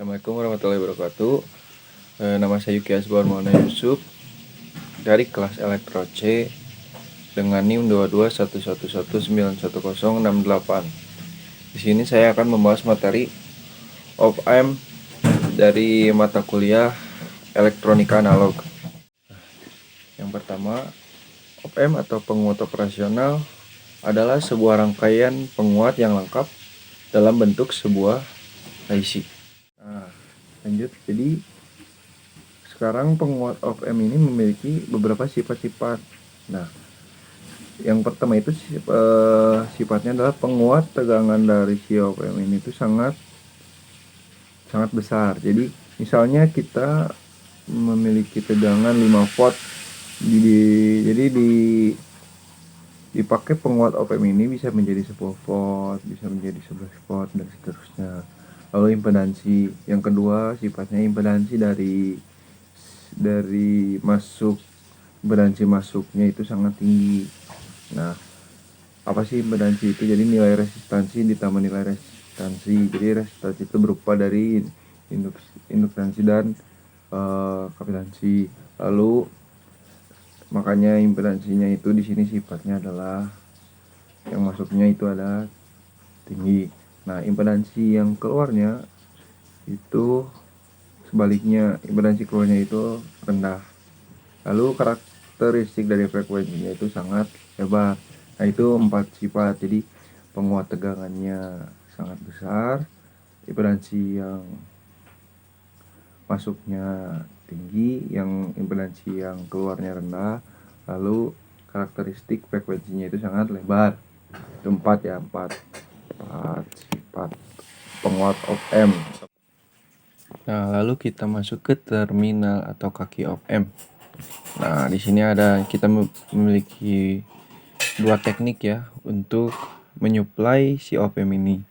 Assalamualaikum warahmatullahi wabarakatuh. Nama saya Yuki Asbar Maulana Yusuf dari kelas Elektro C dengan NIM 2211191068. Di sini saya akan membahas materi op-amp dari mata kuliah Elektronika Analog. Yang pertama, op-amp atau penguat operasional adalah sebuah rangkaian penguat yang lengkap dalam bentuk sebuah IC. Lanjut, jadi sekarang penguat op-amp ini memiliki beberapa sifat-sifat. Nah, yang pertama itu sifatnya adalah penguat tegangan dari si op-amp ini itu sangat besar. Jadi misalnya kita memiliki tegangan 5 volt, jadi dipakai penguat op-amp ini bisa menjadi 10 volt, bisa menjadi 11 volt dan seterusnya. Lalu impedansi yang kedua, sifatnya impedansi dari impedansi masuknya itu sangat tinggi. Nah, apa sih impedansi itu? Jadi nilai resistansi ditambah nilai resistansi. Jadi resistansi itu berupa dari induktansi dan kapitansi. Lalu makanya impedansinya itu di sini sifatnya adalah yang masuknya itu adalah tinggi. Nah, impedansi yang keluarnya itu sebaliknya, impedansi keluarnya itu rendah. Lalu karakteristik dari frekuensinya itu sangat lebar. Nah, itu 4 sifat. Jadi penguat tegangannya sangat besar, impedansi yang masuknya tinggi, yang impedansi yang keluarnya rendah, lalu karakteristik frekuensinya itu sangat lebar. Itu 4 ya, 4 sifat penguat op-amp. Nah, lalu kita masuk ke terminal atau kaki op-amp. Nah, di sini kita memiliki dua teknik ya untuk menyuplai si op-amp ini.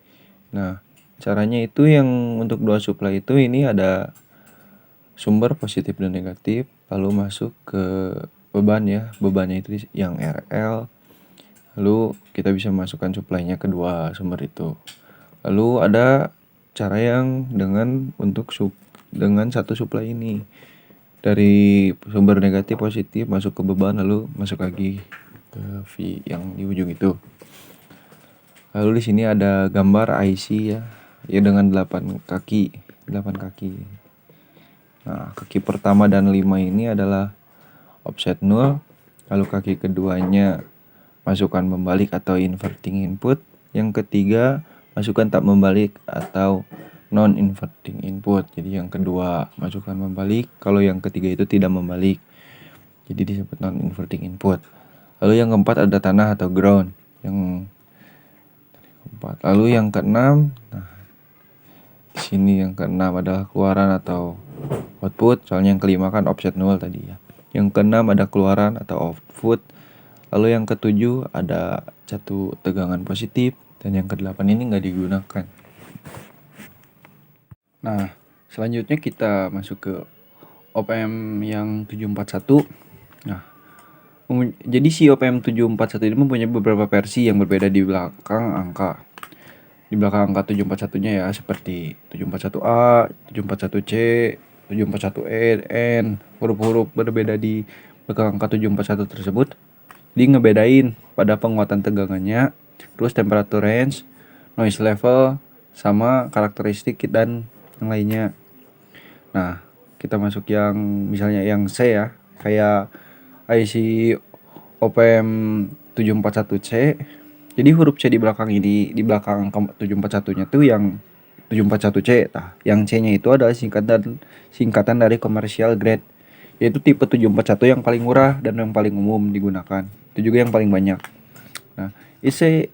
Nah, caranya itu yang untuk dua supply itu ini ada sumber positif dan negatif, lalu masuk ke beban ya. Bebannya itu yang RL. Lalu kita bisa masukkan supply-nya ke dua sumber itu. Lalu ada cara yang dengan satu supply ini. Dari sumber negatif positif masuk ke beban, lalu masuk lagi ke V yang di ujung itu. Lalu di sini ada gambar IC ya dengan 8 kaki. Nah, kaki pertama dan 5 ini adalah offset 0. Lalu kaki keduanya masukkan membalik atau inverting input. Yang ketiga masukkan tak membalik atau non-inverting input. Jadi yang kedua masukkan membalik, kalau yang ketiga itu tidak membalik, jadi disebut non-inverting input. Lalu yang keempat ada tanah atau ground. Lalu yang keenam, nah di sini yang keenam adalah keluaran atau output. Soalnya yang kelima kan offset 0 tadi ya. Yang keenam ada keluaran atau output. Lalu yang ketujuh ada satu tegangan positif, dan yang kedelapan ini nggak digunakan. Nah, selanjutnya kita masuk ke op-amp yang 741. Nah, jadi si op-amp 741 ini mempunyai beberapa versi yang berbeda di belakang angka. Di belakang angka 741-nya ya, seperti 741A, 741C, 741N, huruf-huruf berbeda di belakang angka 741 tersebut. Dia ngebedain pada penguatan tegangannya, terus temperature range, noise level, sama karakteristik dan yang lainnya. Nah, kita masuk yang misalnya yang C ya, kayak IC op-amp 741C. Jadi huruf C di belakang ini, di belakang angka 741-nya tuh yang 741C. Yang C-nya itu adalah singkatan dari commercial grade, yaitu tipe 741 yang paling murah dan yang paling umum digunakan. Itu juga yang paling banyak. Nah, IC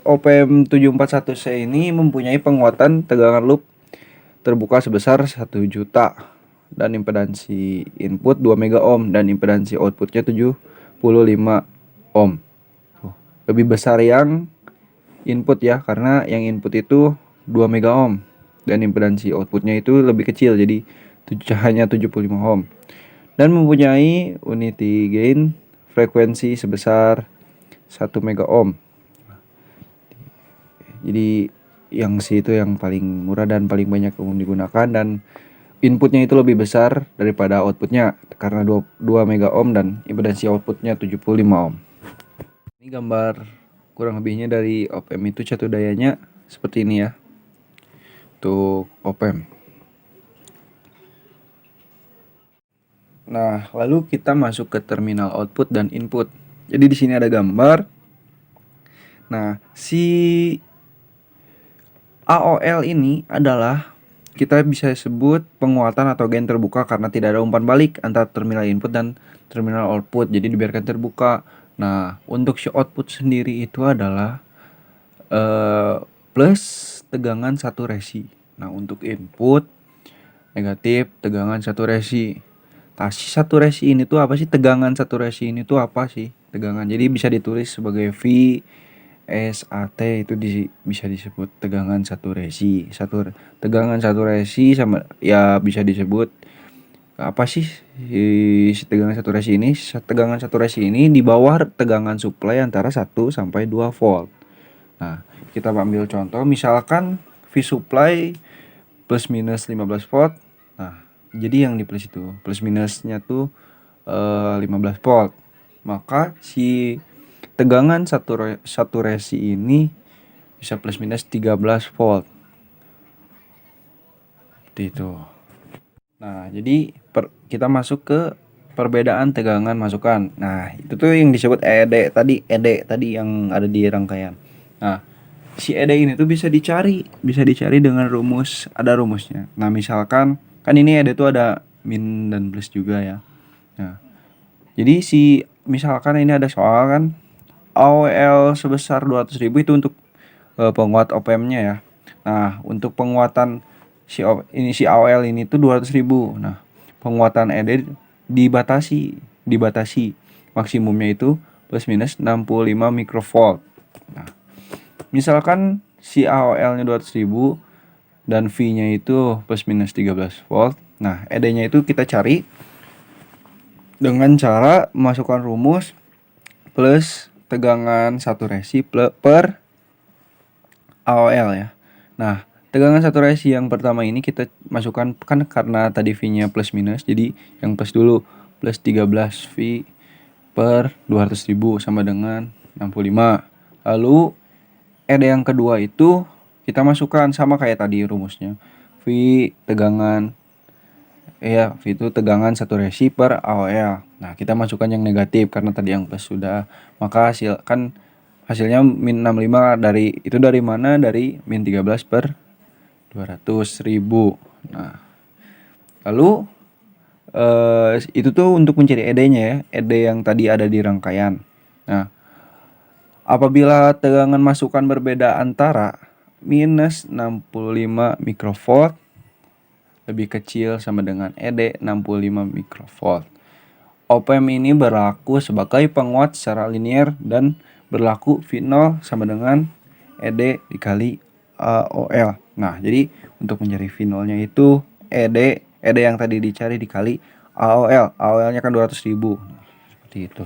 op-amp 741C ini mempunyai penguatan tegangan loop terbuka sebesar 1 juta dan impedansi input 2 mega ohm dan impedansi outputnya 75 ohm. Lebih besar yang input ya, karena yang input itu 2 mega ohm dan impedansi outputnya itu lebih kecil, jadi hanya 75 ohm. Dan mempunyai unity gain frekuensi sebesar 1 mega ohm. Jadi yang C itu yang paling murah dan paling banyak umum digunakan, dan inputnya itu lebih besar daripada outputnya karena 2 mega ohm dan impedansi outputnya 75 ohm. Ini gambar kurang lebihnya dari op-amp itu catu dayanya seperti ini ya. Untuk op-amp. Nah, lalu kita masuk ke terminal output dan input. Jadi di sini ada gambar. Nah, si AOL ini adalah kita bisa sebut penguatan atau gain terbuka karena tidak ada umpan balik antara terminal input dan terminal output, jadi dibiarkan terbuka. Nah, untuk si output sendiri itu adalah plus tegangan satu resi. Nah, untuk input negatif tegangan satu resi. Nah, si satu resi ini tuh apa sih? Tegangan satu resi ini tuh apa sih? Tegangan. Jadi bisa ditulis sebagai V SAT, itu bisa disebut tegangan satu resi. Tegangan satu resi sama ya bisa disebut apa sih si tegangan satu resi ini? Tegangan satu resi ini di bawah tegangan supply antara 1 sampai 2 volt. Nah, kita ambil contoh misalkan V supply plus minus 15 volt. Nah, jadi yang di plus itu plus minusnya tuh 15 volt. Maka si tegangan satu resi ini bisa plus minus 13 volt. Seperti itu. Nah, jadi kita masuk ke perbedaan tegangan masukan. Nah, itu tuh yang disebut ED tadi yang ada di rangkaian. Nah, si ED ini tuh bisa dicari dengan rumus, ada rumusnya. Nah, misalkan kan ini ED tuh ada min dan plus juga ya. Nah, jadi misalkan ini ada soal kan AOL sebesar 200.000 itu untuk penguat op-amp-nya ya. Nah, untuk penguatan si AOL ini tuh 200.000. Nah, penguatan ED dibatasi maksimumnya itu plus minus 65 mikrovolt. Nah, misalkan si AOL-nya 200.000 dan V-nya itu plus minus 13 volt. Nah, ED-nya itu kita cari dengan cara memasukkan rumus plus tegangan satu resi per AOL ya. Nah, tegangan satu resi yang pertama ini kita masukkan kan karena tadi V-nya plus minus, jadi yang plus dulu plus 13 V per 200.000 sama dengan 65. Lalu ED yang kedua itu kita masukkan sama kayak tadi rumusnya. V tegangan V itu tegangan satu resi per AOL. Nah, kita masukkan yang negatif karena tadi yang plus sudah. Maka hasilnya min 65 dari mana? Dari min 13 per 200.000. Nah, lalu itu tuh untuk mencari ED-nya ya, ED yang tadi ada di rangkaian. Nah, apabila tegangan masukan berbeda antara minus 65 mikrovolt lebih kecil sama dengan ED 65 mikrovolt, op-amp ini berlaku sebagai penguat secara linear dan berlaku V0 sama dengan ED dikali AOL. Nah, jadi untuk mencari V0-nya itu ED yang tadi dicari dikali AOL. AOL-nya kan 200.000. Seperti itu.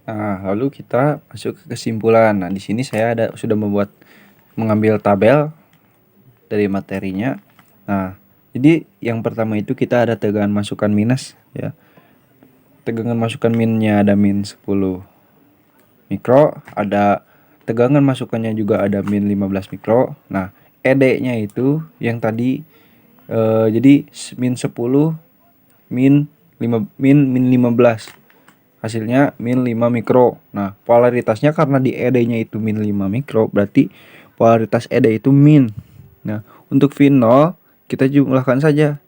Nah, lalu kita masuk ke kesimpulan. Nah, di sini saya sudah mengambil tabel dari materinya. Nah, jadi yang pertama itu kita ada tegangan masukan minus ya. Tegangan masukan minnya ada min 10 mikro, ada tegangan masukannya juga ada min 15 mikro. Nah, ED-nya itu yang tadi jadi min 10 min 15. Hasilnya min 5 mikro. Nah, polaritasnya karena di ED-nya itu min 5 mikro, berarti polaritas ED itu min. Nah, untuk V0 kita jumlahkan saja.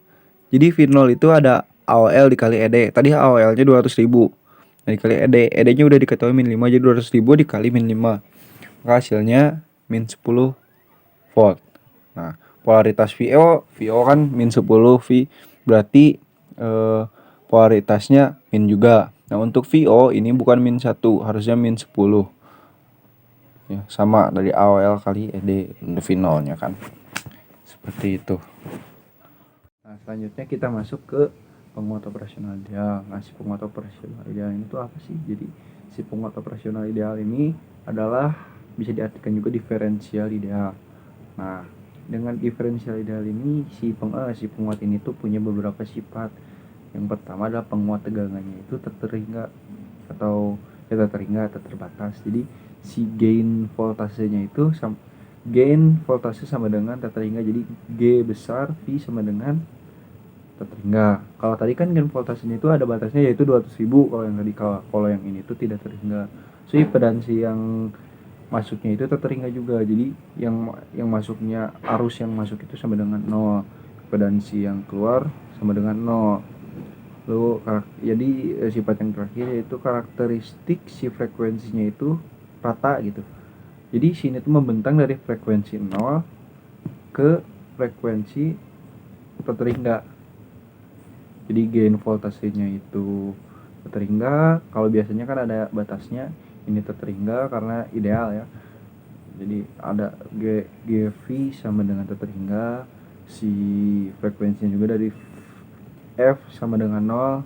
Jadi V0 itu ada AOL dikali ED. Tadi AOL-nya 200.000. Nah, dikali ED. ED-nya udah diketahui min 5, jadi 200.000 dikali min 5. Maka hasilnya min 10 volt. Nah, polaritas VO kan min 10 V. Berarti polaritasnya min juga. Nah, untuk VO ini bukan min 1, harusnya min 10. Ya, sama dari AOL kali ED V0-nya kan. Seperti itu. Nah, selanjutnya kita masuk ke penguat operasional ideal. Nah, si penguat operasional ideal ini tuh apa sih? Jadi si penguat operasional ideal ini adalah bisa diartikan juga diferensial ideal. Nah, dengan diferensial ideal ini si penguat ini tuh punya beberapa sifat. Yang pertama adalah penguat tegangannya itu terhingga atau terhingga atau terbatas. Jadi si gain voltasenya itu gain voltase sama dengan terhingga. Jadi G besar V sama dengan terhingga. Kalau tadi kan gain voltasenya itu ada batasnya yaitu 200.000. Kalau yang tadi kalau yang ini tuh tidak terhingga. So impedansi yang masuknya itu terhingga juga. Jadi yang masuknya arus yang masuk itu sama dengan 0. Impedansi yang keluar sama dengan 0. Lalu jadi sifat yang terakhir yaitu karakteristik si frekuensinya itu rata gitu. Jadi sini tuh membentang dari frekuensi 0 ke frekuensi terhingga. Jadi gain voltasenya itu terhingga. Kalau biasanya kan ada batasnya, ini terhingga karena ideal ya. Jadi ada GV sama dengan terhingga. Si frekuensinya juga dari F sama dengan 0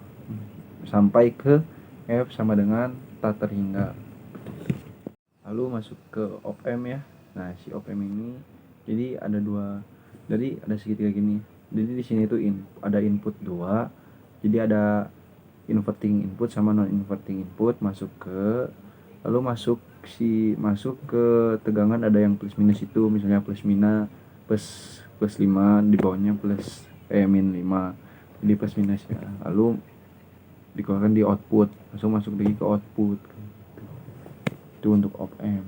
sampai ke F sama dengan tak terhingga. Lalu masuk ke op-amp ya. Nah, si op-amp ini jadi ada segitiga gini. Jadi di sini tuh ada input 2. Jadi ada inverting input sama non inverting input masuk masuk ke tegangan ada yang plus minus itu, misalnya plus 5, di bawahnya min 5. Jadi plus minus ya. Lalu dikeluarkan di output, langsung masuk lagi ke output. Itu untuk op-amp.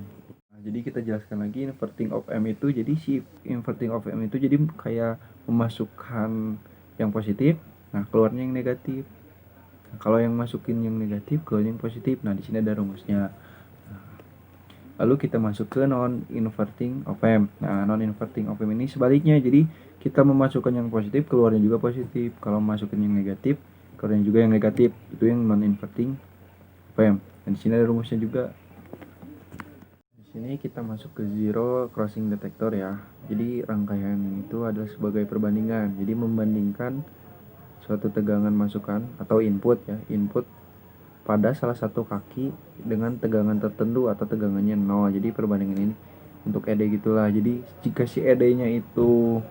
Nah, jadi kita jelaskan lagi inverting op-amp itu. Jadi si inverting op-amp itu jadi kayak memasukkan yang positif, nah keluarnya yang negatif. Nah, kalau yang masukin yang negatif, keluarnya yang positif. Nah, di sini ada rumusnya. Lalu kita masuk ke non-inverting op-amp. Nah, non-inverting op-amp ini sebaliknya. Jadi kita memasukkan yang positif, keluarnya juga positif. Kalau memasukkan yang negatif, keluarnya juga yang negatif. Itu yang non-inverting op-amp. Dan di sini ada rumusnya juga. Di sini kita masuk ke zero crossing detector ya. Jadi rangkaian itu adalah sebagai perbandingan. Jadi membandingkan suatu tegangan masukan atau input ya, input pada salah satu kaki dengan tegangan tertentu atau tegangannya 0. Jadi perbandingan ini untuk ED gitulah. Jadi jika si ED-nya itu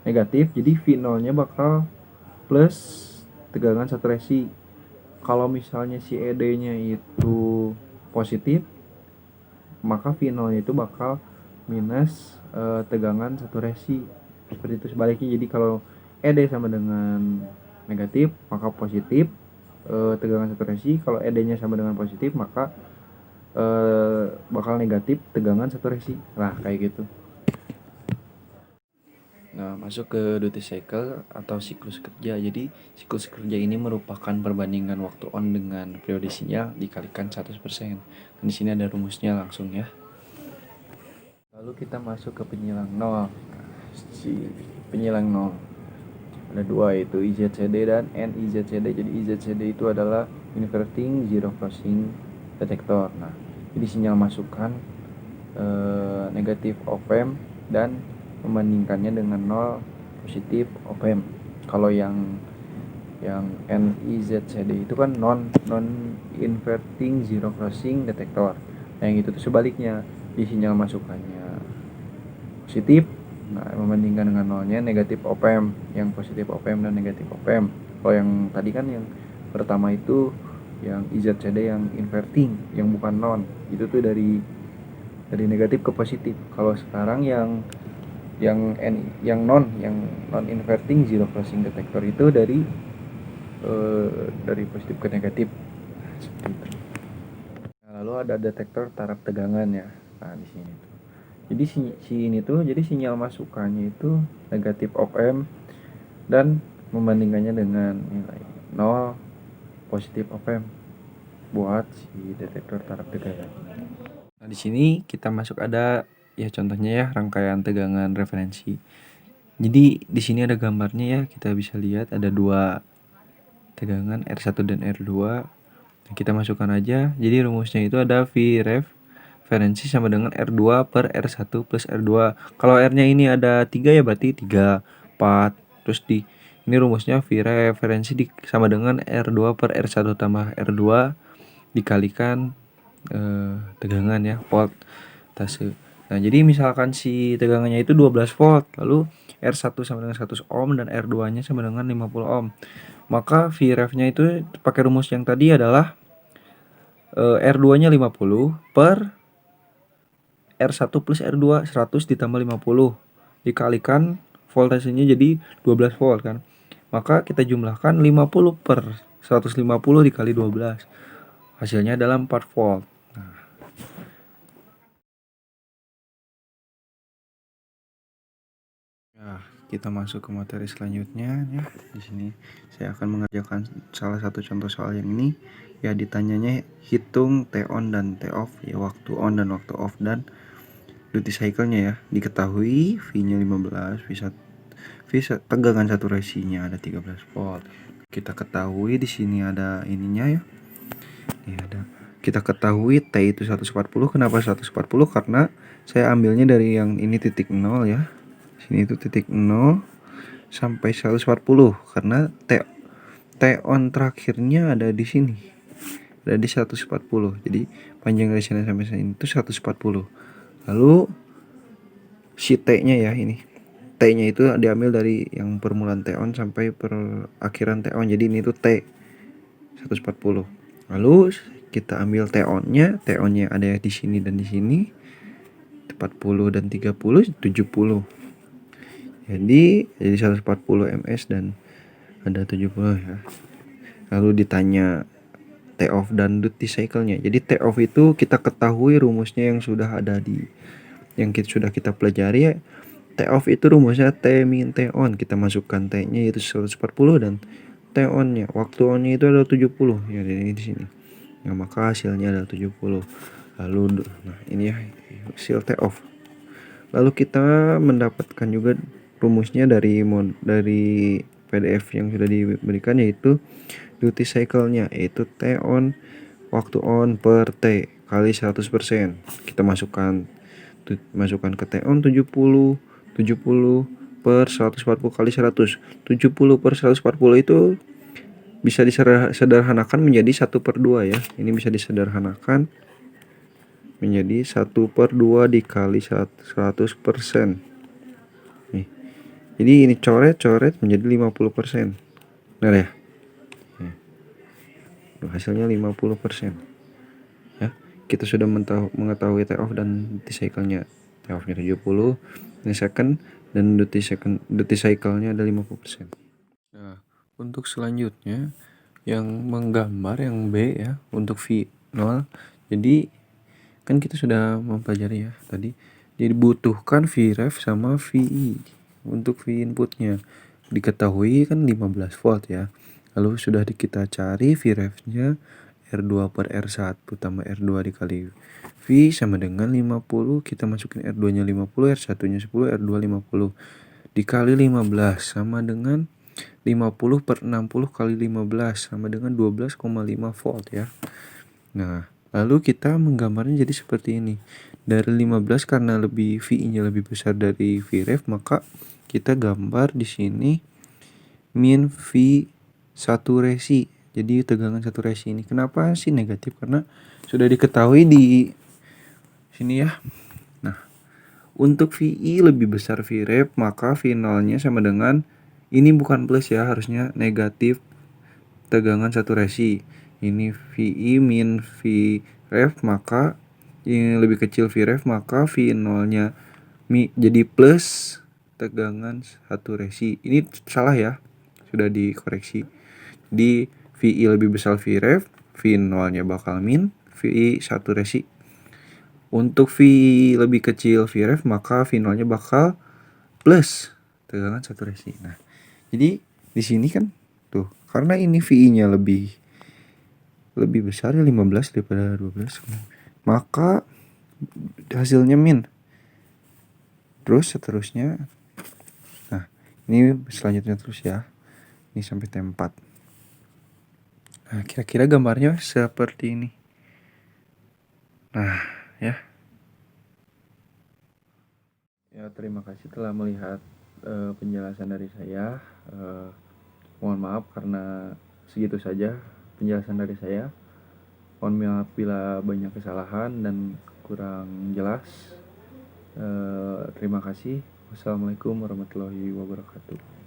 negatif, jadi V0-nya bakal plus tegangan saturasi. Kalau misalnya si ED-nya itu positif, maka V0-nya itu bakal minus tegangan saturasi. Seperti itu sebaliknya. Jadi kalau ED sama dengan negatif, maka positif tegangan saturasi. Kalau ED-nya sama dengan positif, maka bakal negatif tegangan saturasi. Nah, kayak gitu. Nah, masuk ke duty cycle atau siklus kerja. Jadi, siklus kerja ini merupakan perbandingan waktu on dengan periode sinyal dikalikan 100%. Dan di sini ada rumusnya langsung ya. Lalu kita masuk ke penyilang 0. Si penyilang 0 ada dua, yaitu IZCD dan NIZCD. Jadi IZCD itu adalah inverting zero crossing detector. Nah, jadi sinyal masukan negatif op-amp dan membandingkannya dengan 0 positif op-amp. Kalau yang NIZCD itu kan non inverting zero crossing detector. Yang itu tuh sebaliknya, di sinyal masukannya positif, nah membandingkan dengan nolnya negatif op-amp, yang positif op-amp dan negatif op-amp. Kalau yang tadi kan yang pertama itu yang IZCD yang inverting, yang bukan non, itu tuh dari negatif ke positif. Kalau sekarang yang non inverting zero crossing detector itu dari positif ke negatif. Seperti itu. Nah, lalu ada detektor taraf tegangan ya. Nah, di sini tuh. Jadi ini tuh, jadi sinyal masukannya itu negatif op-amp dan membandingkannya dengan nilai 0 positif op-amp buat si detektor taraf tegangan. Nah, di sini kita masuk ada ya contohnya ya rangkaian tegangan referensi. Jadi di sini ada gambarnya ya, kita bisa lihat ada dua tegangan R1 dan R2. Nah, kita masukkan aja. Jadi rumusnya itu ada Vref referensi sama dengan R2 per R1 plus R2. Kalau R-nya ini ada 3 ya berarti 3, 4. Terus ini rumusnya V referensi sama dengan R2 per R1 tambah R2 dikalikan tegangan ya, voltase. Nah, jadi misalkan si tegangannya itu 12 volt, lalu R1 sama dengan 100 ohm dan R2-nya sama dengan 50 ohm. Maka Vref-nya itu pakai rumus yang tadi adalah R2-nya 50 per R1 plus R2 100 ditambah 50 dikalikan voltasenya jadi 12 volt kan. Maka kita jumlahkan 50 per 150 dikali 12. Hasilnya adalah 4 volt. Nah, kita masuk ke materi selanjutnya ya. Di sini saya akan mengerjakan salah satu contoh soal yang ini. Ya, ditanyanya hitung T on dan T off ya, waktu on dan waktu off dan duty cycle-nya ya. Diketahui V-nya 15, tegangan saturasinya ada 13 volt. Kita ketahui di sini ada ininya ya. Ini ada. Kita ketahui T itu 140. Kenapa 140? Karena saya ambilnya dari yang ini titik 0 ya. Sini itu titik 0 sampai 140 karena T on terakhirnya ada di sini. Ada di 140. Jadi panjang dari sana sampai sini itu 140. Lalu si T-nya ya ini. T-nya itu diambil dari yang permulaan T on sampai perakhiran T on. Jadi ini tuh T 140. Lalu kita ambil T on-nya. T on-nya ada di sini dan di sini. 40 dan 30 70. Jadi 140 ms dan ada 70 ya. Lalu ditanya T off dan duty cycle-nya. Jadi T off itu kita ketahui rumusnya yang sudah ada sudah kita pelajari ya. T off itu rumusnya T min T on. Kita masukkan T-nya yaitu 140 dan T on-nya, waktu on-nya itu adalah 70 ya di sini. Nah, maka hasilnya adalah 70. Lalu nah ini ya hasil T off. Lalu kita mendapatkan juga rumusnya dari PDF yang sudah diberikan, yaitu duty cycle-nya, yaitu T on, waktu on per T kali 100%. Kita masukkan ke T on 70 per 140 kali 100. 70 per 140 itu bisa disederhanakan menjadi 1/2 ya. Ini bisa disederhanakan menjadi 1/2 dikali 100%. Nih. Jadi ini coret menjadi 50%. Benar ya? Hasilnya 50%. Ya. Kita sudah mengetahui T off dan duty cycle-nya. T off-nya 70 ini second dan duty cycle-nya ada 50%. Nah, untuk selanjutnya yang menggambar yang B ya, untuk V0. Jadi kan kita sudah mempelajari ya tadi, dibutuhkan Vref sama Vi untuk V inputnya. Diketahui kan 15 volt ya. Lalu sudah kita cari Vref-nya R2 per R1 tambah R2 dikali V sama dengan 50. Kita masukin R2-nya 50, R1-nya 10, R2 50 dikali 15 sama dengan 50 per 60 kali 15 sama dengan 12,5 volt ya. Nah, lalu kita menggambarnya jadi seperti ini. Dari 15 karena VI-nya lebih besar dari Vref, maka kita gambar di sini min V saturasi. Jadi tegangan saturasi ini kenapa sih negatif? Karena sudah diketahui di sini ya. Nah, untuk VI lebih besar Vref, maka V0-nya sama dengan ini bukan plus ya, harusnya negatif tegangan saturasi. Ini VI min Vref, maka ini lebih kecil Vref, maka V0-nya jadi plus tegangan saturasi. Ini salah ya, sudah dikoreksi. Di VI lebih besar Vref, V0-nya bakal min VI saturasi. Untuk V lebih kecil Vref, maka V0-nya bakal plus tegangan saturasi. Nah, jadi di sini kan tuh, karena ini VI-nya lebih besar ya, 15 daripada 12, maka hasilnya min. Terus seterusnya. Nah, ini selanjutnya terus ya. Ini sampai T4. Nah, kira-kira gambarnya seperti ini. Nah, ya. Ya, terima kasih telah melihat penjelasan dari saya. Mohon maaf karena segitu saja penjelasan dari saya. Mohon maaf bila banyak kesalahan dan kurang jelas. Terima kasih. Wassalamualaikum warahmatullahi wabarakatuh.